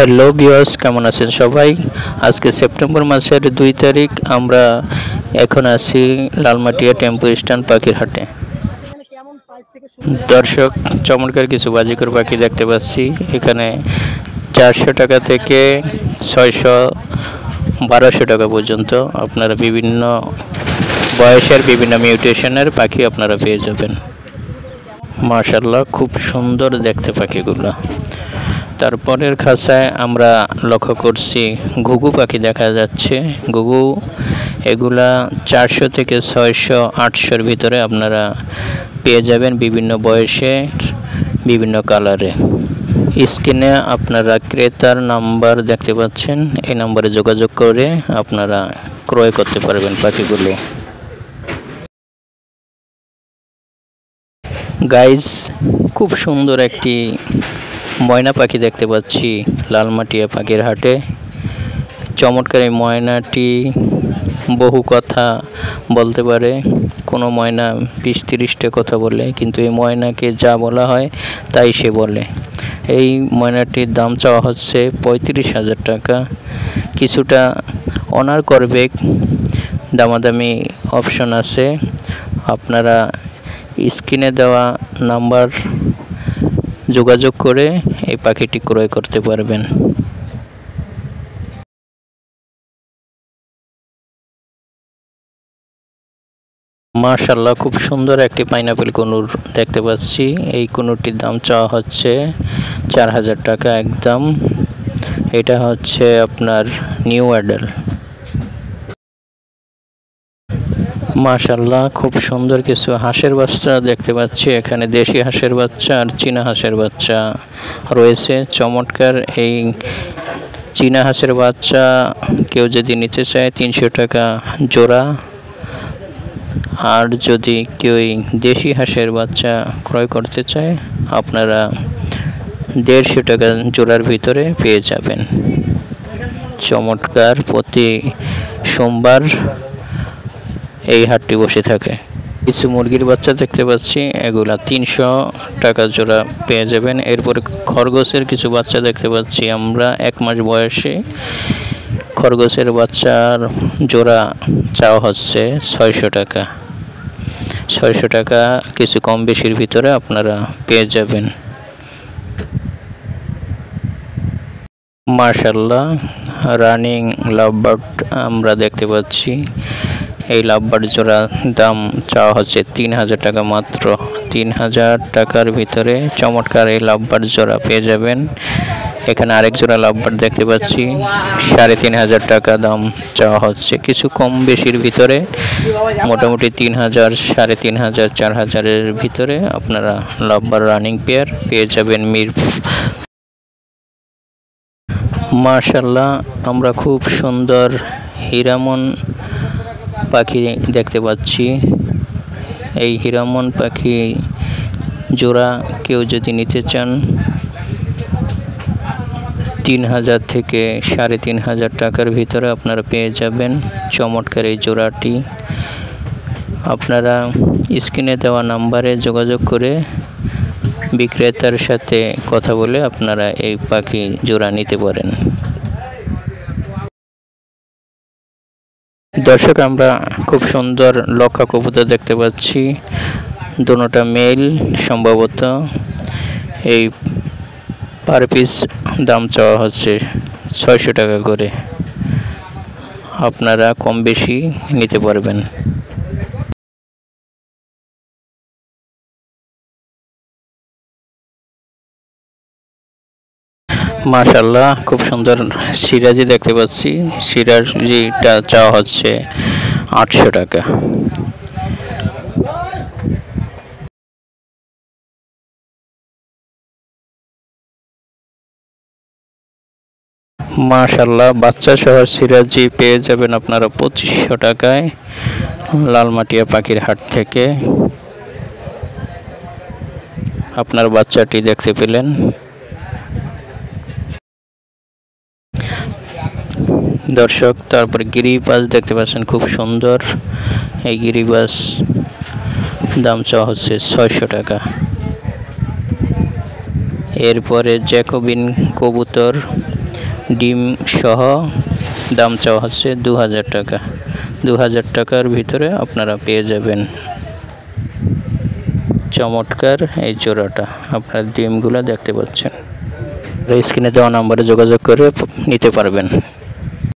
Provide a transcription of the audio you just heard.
Hello viewers, কেমন আছেন সবাই? আজকে সেপ্টেম্বর মাসের 2 তারিখ। আমরা এখন আছি লালমাটিয়া টেম্পো স্ট্যান্ড পাখির হাটে। দর্শক, চমৎকার কিছু বাজিকর পাখি দেখতে পাচ্ছি। এখানে 400 টাকা থেকে 600 1200 টাকা পর্যন্ত আপনারা বিভিন্ন বয়সের বিভিন্ন মিউটেশনের পাখি আপনারা পেয়ে যাবেন। মাশাআল্লাহ, খুব সুন্দর দেখতে পাখিগুলো। তারপরের খাঁচায় আমরা লক্ষ্য করছি ঘুঘু পাখি দেখা যাচ্ছে। ঘুঘু এগুলা 400 থেকে 600 800-র ভিতরে আপনারা পেয়ে যাবেন, বিভিন্ন বয়সে, বিভিন্ন কালারে। স্ক্রিনে আপনারা ক্রেতার নাম্বার দেখতে পাচ্ছেন, এই নাম্বারে যোগাযোগ করে আপনারা ক্রয় করতে পারবেন পাখিগুলো। গাইজ, খুব সুন্দর একটি ময়না পাখি দেখতে পাচ্ছি লালমাটিয়া পাখির হাটে। চমৎকার এই ময়নাটি বহু কথা বলতে পারে। কোনো ময়না 20-30টা কথা বলে, কিন্তু এই ময়নাকে যা বলা হয় তাই সে বলে। এই ময়নাটির দাম চাওয়া হচ্ছে 35,000 টাকা। কিছুটা অনার করবে, দামাদামি অপশন আছে। আপনারা স্ক্রিনে দেওয়া নাম্বার যোগাযোগ করে এই পাখিটি ক্রয় করতে পারবেন। মাশাআল্লাহ, খুব সুন্দর একটি পাইনাপেল কুনুর দেখতে পাচ্ছি। এই কুনুরটির দাম চাওয়া হচ্ছে 4,000 টাকা একদম। এটা হচ্ছে আপনার নিউ অ্যাডাল। মাশাআল্লাহ, খুব সুন্দর কিছু হাঁসের বাচ্চা দেখতে পাচ্ছি। এখানে দেশি হাঁসের বাচ্চা আর চীনা হাঁসের বাচ্চা রয়েছে। চমৎকার এই চীনা হাঁসের বাচ্চা কেউ যদি নিতে চায় 300 টাকা জোড়া, আর যদি কেউ দেশি হাঁসের বাচ্চা ক্রয় করতে চায় আপনারা 150 টাকা জোড়ার ভিতরে পেয়ে যাবেন। চমৎকার, প্রতি সোমবার এই হাটটি বসে থাকে। কিছু মুরগির বাচ্চা দেখতে পাচ্ছি, এগুলা 300 টাকা জোড়া পেয়ে যাবেন। এরপরে খরগোশের কিছু বাচ্চা দেখতে পাচ্ছি আমরা, 1 মাস বয়সে খরগোশের বাচ্চার জোড়া চাওয়া হচ্ছে 600 টাকা। 600 টাকা কিছু কম বেশির ভিতরে আপনারা পেয়ে যাবেন। মাশাআল্লাহ, রানিং লাভবার্ড আমরা দেখতে পাচ্ছি। এই লাভবার্ড জোড়া দাম চাওয়া হচ্ছে 3,000 টাকা মাত্র। 3,000 টাকার ভিতরে চমৎকার এই লাভবার্ড জোড়া পেয়ে যাবেন। এখানে আরেক জোড়া লাভবার্ড দেখতে পাচ্ছি, 3,500 টাকা দাম চাওয়া হচ্ছে। কিছু কম বেশির ভিতরে, মোটামুটি 3,000, 3,500, 4,000-এর ভিতরে আপনারা লাভবার্ড রানিং পেয়ার পেয়ে যাবেন। মাশাআল্লাহ, আমরা খুব সুন্দর হীরামন পাখি দেখতে পাচ্ছি। এই হীরামন পাখি জোড়া কেউ যদি নিতে চান 3,000 থেকে 3,500 টাকার ভিতরে আপনারা পেয়ে যাবেন। চমৎকার এই জোড়াটি আপনারা স্ক্রিনে দেওয়া নাম্বারে যোগাযোগ করে বিক্রেতার সাথে কথা বলে আপনারা এই পাখি জোড়া নিতে পারেন। দর্শক, আমরা খুব সুন্দর লক্ষা কবুতর দেখতে পাচ্ছি, দুটোটা মেল সম্ভবত। এই পার পিস দাম চাওয়া হচ্ছে 600 টাকা করে। আপনারা কম বেশি নিতে পারবেন। মাশাআল্লাহ, খুব সুন্দর সিরাজি দেখতে পাচ্ছি। সিরাজিটা চাওয়া হচ্ছে 800 টাকা। মাশাআল্লাহ, বাচ্চা সহ সিরাজি পেয়ে যাবেন আপনারা 2500 টাকায় লালমাটিয়া পাখির হাট থেকে। আপনার বাচ্চাটি দেখতে পেলেন। দর্শক, তারপরে গিরিবাজ দেখতে পাচ্ছেন, খুব সুন্দর এই গিরিবাজ দাম চাওয়া হচ্ছে 600 টাকা। এরপরে জ্যাকোবিন কবুতর ডিম সহ দাম চাওয়া হচ্ছে 2000 টাকা। 2000 টাকার ভিতরে আপনারা পেয়ে যাবেন চমৎকার এই জোড়াটা। আপনার ডিমগুলো দেখতে পাচ্ছেন, স্ক্রিনে দেওয়া নাম্বারে যোগাযোগ করে নিতে পারবেন।